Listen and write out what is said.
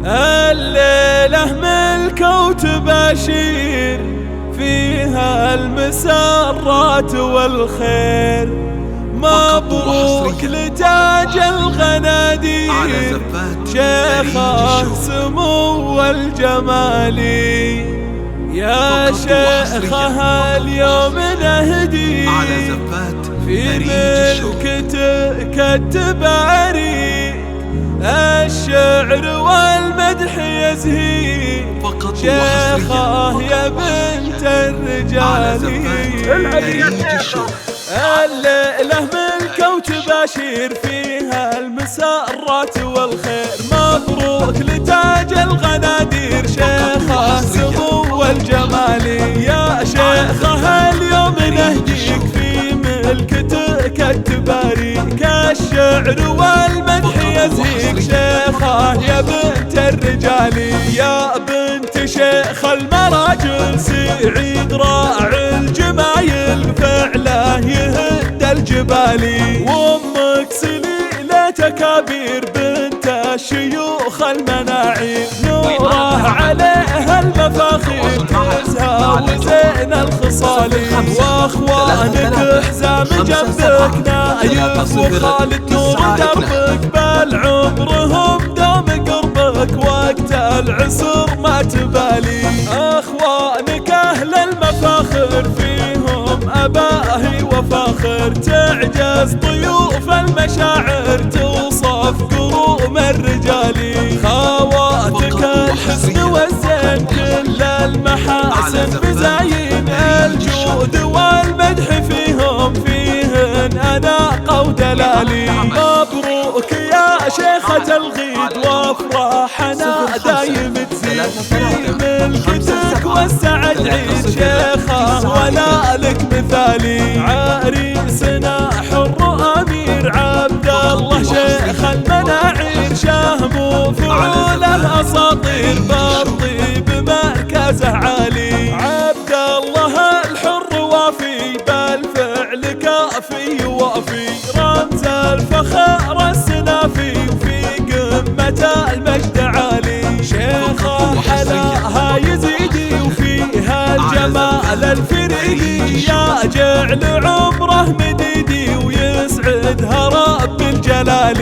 الليلة ملكة وتباشير فيها المسرات والخير، مبروك لتاج الغنادير شيخه سمو الجمالي. يا شيخه اليوم نهدي في ملكتك التباريك، الشعر والمدح يزهي شيخه يا بنت الرجال. الليلة ملكة وتباشير فيها المسرات والخير، مبروك لتاج الغنادير شيخه سمو الجمالي. يا شيخه اليوم نهديك في ملكتك التباريك، الشعر والمدح يزهيك شيخه يا بنت الرجال. يا بنت شيخ المراجل سعيد راعي الجمايل فعله يهد الجبال، وامك سليلة كبير بنت الشيوخ المناعي، نوره عليها المفاخير تزهى وزين الخصال. واخوانك حزام جنبك نايف وخالد نور دربك، بل عمرهم دوم قربك وقت العسر ما تبالي. اخوانك اهل المفاخر فيهم اباهي وفاخر، تعجز طيوف المشاعر توصف كروم الرجال. خواتك الحسن والزين كل المحاسن بزاين، الجود والمدح فيهم فيهن اناقه ودلالي. مبروك يا شيخة الغيد وافراحنا دايم تزيد، في ملكتك والسعد عيد شيخه ولا لك مثالي. عريسنا حر امير عبد الله شيخ المناعير، شهم فعول الاساطير بالطيب مركزه عالي. عبد الله الحر وافي بالفعل كافي وافي، رمز الفخر السنافي وفي قمة المجد عالي. شيخه حلاها يزيدي وفيها الجمال الفريدي، يا جعل عمره مديدي ويسعدها رب الجلال.